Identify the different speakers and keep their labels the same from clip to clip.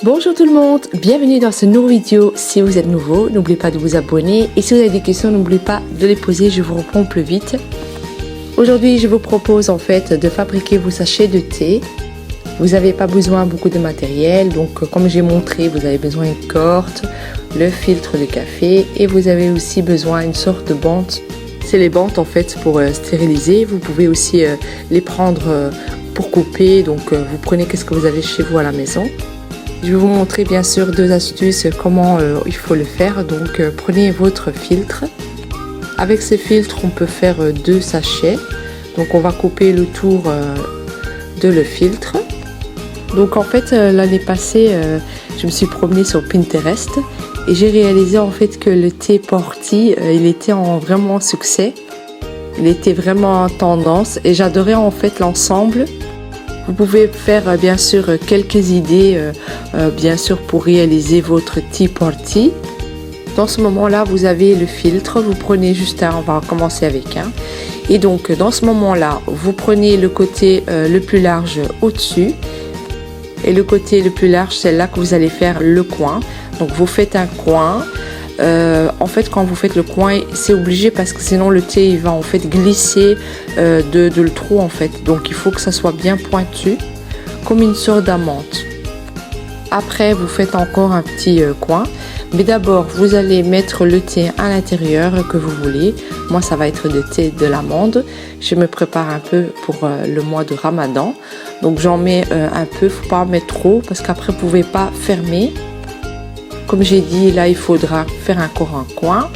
Speaker 1: Bonjour tout le monde, bienvenue dans ce nouveau vidéo. Si vous êtes nouveau, n'oubliez pas de vous abonner et si vous avez des questions, n'oubliez pas de les poser, je vous réponds plus vite. Aujourd'hui, je vous propose en fait de fabriquer vos sachets de thé. Vous n'avez pas besoin beaucoup de matériel, donc comme j'ai montré, vous avez besoin d'une corde, le filtre de café et vous avez aussi besoin d'une sorte de bande. C'est les bandes en fait pour stériliser. Vous pouvez aussi les prendre pour couper, donc vous prenez qu'est-ce que vous avez chez vous à la maison. Je vais vous montrer bien sûr deux astuces comment il faut le faire. Donc prenez votre filtre. Avec ce filtre on peut faire deux sachets. Donc on va couper le tour de le filtre. Donc en fait l'année passée je me suis promenée sur Pinterest et j'ai réalisé en fait que le thé Porty il était en vraiment succès. Il était vraiment en tendance et j'adorais en fait l'ensemble. Vous pouvez faire bien sûr quelques idées bien sûr pour réaliser votre thé Porty. Dans ce moment là vous avez le filtre, vous prenez juste un, on va commencer avec un. Et donc dans ce moment là vous prenez le côté le plus large au dessus. Et le côté le plus large c'est là que vous allez faire le coin. Donc vous faites un coin. En fait quand vous faites le coin c'est obligé parce que sinon le thé il va en fait glisser de le trou en fait, donc il faut que ça soit bien pointu comme une sorte d'amande. Après vous faites encore un petit coin, mais d'abord vous allez mettre le thé à l'intérieur que vous voulez. Moi ça va être le thé de l'amande. Je me prépare un peu pour le mois de Ramadan, donc j'en mets un peu, faut pas en mettre trop parce qu'après vous pouvez pas fermer. Comme j'ai dit, là il faudra faire encore un coin.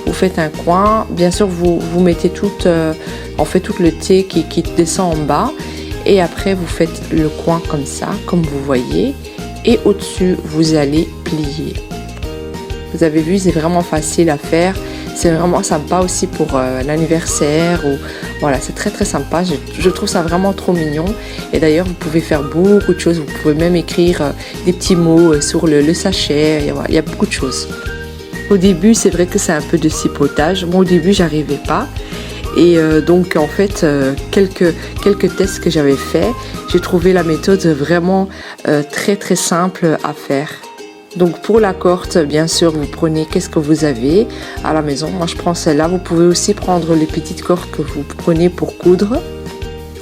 Speaker 1: Vous faites un coin, bien sûr vous mettez tout le thé qui descend en bas et après vous faites le coin comme ça, comme vous voyez, et au-dessus vous allez plier. Vous avez vu, c'est vraiment facile à faire. C'est vraiment sympa aussi pour l'anniversaire ou voilà, c'est très sympa. Je trouve ça vraiment trop mignon. Et d'ailleurs, vous pouvez faire beaucoup de choses. Vous pouvez même écrire des petits mots sur le sachet. Et voilà, il y a beaucoup de choses. Au début, c'est vrai que c'est un peu de sipotage. Moi, au début, j'arrivais pas. Et donc, en fait, quelques tests que j'avais fait, j'ai trouvé la méthode vraiment très simple à faire. Donc pour la corde, bien sûr, vous prenez qu'est-ce que vous avez à la maison. Moi, je prends celle-là. Vous pouvez aussi prendre les petites cordes que vous prenez pour coudre.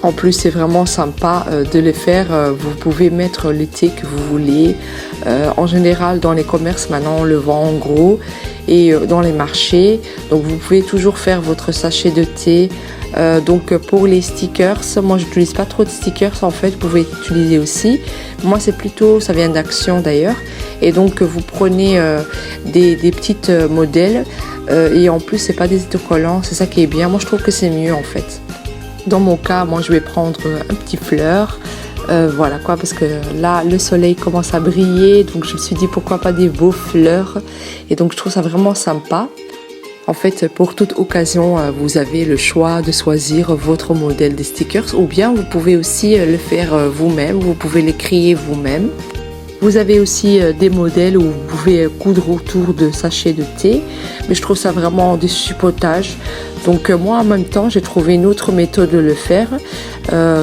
Speaker 1: En plus, c'est vraiment sympa de les faire. Vous pouvez mettre le thé que vous voulez. En général, dans les commerces, maintenant, on le vend en gros et dans les marchés. Donc, vous pouvez toujours faire votre sachet de thé. Donc pour les stickers, moi j'utilise pas trop de stickers en fait, vous pouvez utiliser aussi. Moi c'est plutôt, ça vient d'Action d'ailleurs. Et donc vous prenez des petites modèles et en plus c'est pas des autocollants, c'est ça qui est bien. Moi je trouve que c'est mieux en fait. Dans mon cas, moi je vais prendre un petit fleur. Voilà quoi, parce que là le soleil commence à briller, donc je me suis dit pourquoi pas des beaux fleurs. Et donc je trouve ça vraiment sympa. En fait, pour toute occasion, vous avez le choix de choisir votre modèle de stickers ou bien vous pouvez aussi le faire vous-même, vous pouvez les créer vous-même. Vous avez aussi des modèles où vous pouvez coudre autour de sachets de thé, mais je trouve ça vraiment du supportage. Donc moi en même temps j'ai trouvé une autre méthode de le faire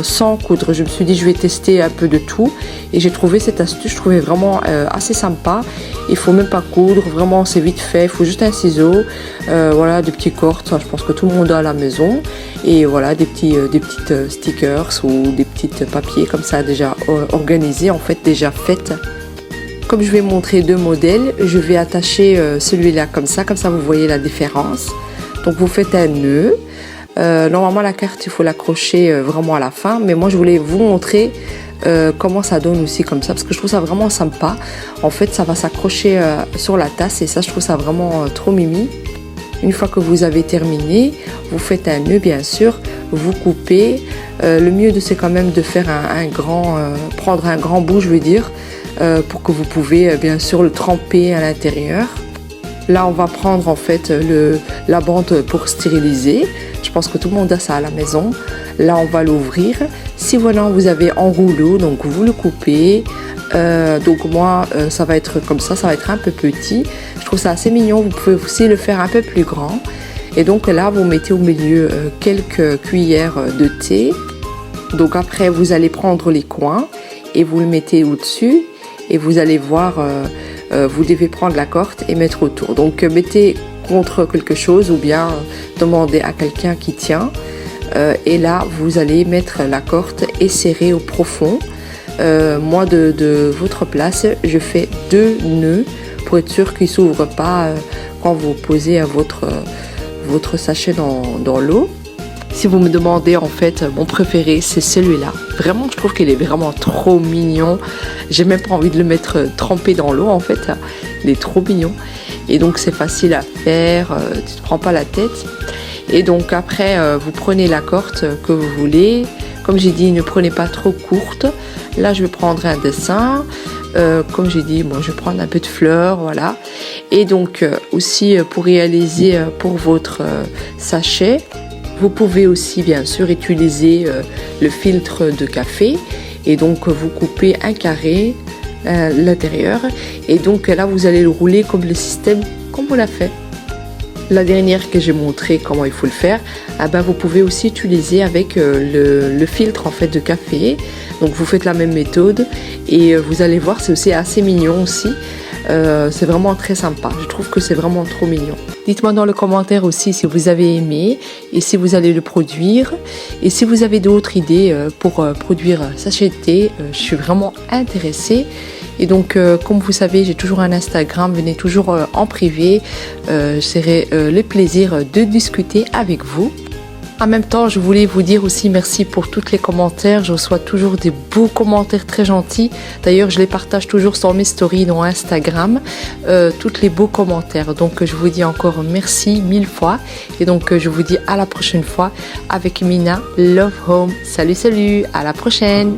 Speaker 1: sans coudre. Je me suis dit je vais tester un peu de tout et j'ai trouvé cette astuce, je trouvais vraiment assez sympa. Il faut même pas coudre, vraiment c'est vite fait, il faut juste un ciseau, voilà, des petits cordes, je pense que tout le monde a à la maison, et voilà des petites stickers ou des petites papiers comme ça déjà organisés en fait, déjà faites. Comme je vais montrer deux modèles, je vais attacher celui-là comme ça vous voyez la différence. Donc vous faites un nœud. Normalement la carte il faut l'accrocher vraiment à la fin, mais moi je voulais vous montrer comment ça donne aussi comme ça parce que je trouve ça vraiment sympa. En fait ça va s'accrocher sur la tasse et ça je trouve ça vraiment trop mimi. Une fois que vous avez terminé, vous faites un nœud bien sûr, vous coupez. Le mieux c'est quand même de faire prendre un grand bout je veux dire, pour que vous pouvez bien sûr le tremper à l'intérieur. Là on va prendre en fait la bande pour stériliser. Je pense que tout le monde a ça à la maison. Là on va l'ouvrir. Si voilà vous avez en rouleau, donc vous le coupez. Donc moi ça va être comme ça va être un peu petit. Je trouve ça assez mignon. Vous pouvez aussi le faire un peu plus grand. Et donc là vous mettez au milieu quelques cuillères de thé. Donc après vous allez prendre les coins et vous le mettez au-dessus. et vous allez voir, vous devez prendre la corde et mettre autour. Donc mettez contre quelque chose ou bien demandez à quelqu'un qui tient. Et là, vous allez mettre la corde et serrer au profond. Moi, de votre place, je fais 2 nœuds pour être sûr qu'il ne s'ouvre pas quand vous posez votre sachet dans l'eau. Si vous me demandez, en fait, mon préféré, c'est celui-là. Vraiment, je trouve qu'il est vraiment trop mignon. J'ai même pas envie de le mettre trempé dans l'eau, en fait. Il est trop mignon. Et donc, c'est facile à faire. Tu ne te prends pas la tête. Et donc, après, vous prenez la corde que vous voulez. Comme j'ai dit, ne prenez pas trop courte. Là, je vais prendre un dessin. Comme j'ai dit, moi, je vais prendre un peu de fleurs, voilà. Et donc, aussi, pour réaliser pour votre sachet, vous pouvez aussi bien sûr utiliser le filtre de café et donc vous coupez un carré à l'intérieur et donc là vous allez le rouler comme le système comme on l'a fait. La dernière que j'ai montré comment il faut le faire, vous pouvez aussi utiliser avec le filtre en fait de café. Donc vous faites la même méthode et vous allez voir, c'est aussi assez mignon aussi. C'est vraiment très sympa, je trouve que c'est vraiment trop mignon. Dites-moi dans le commentaire aussi si vous avez aimé et si vous allez le produire. Et si vous avez d'autres idées pour produire sachet de thé, je suis vraiment intéressée. Et donc, comme vous savez, j'ai toujours un Instagram, venez toujours en privé. J'aurai le plaisir de discuter avec vous. En même temps, je voulais vous dire aussi merci pour tous les commentaires. Je reçois toujours des beaux commentaires très gentils. D'ailleurs, je les partage toujours sur mes stories dans Instagram, tous les beaux commentaires. Donc, je vous dis encore merci 1000 fois. Et donc, je vous dis à la prochaine fois avec Mina Love Home. Salut, salut, à la prochaine.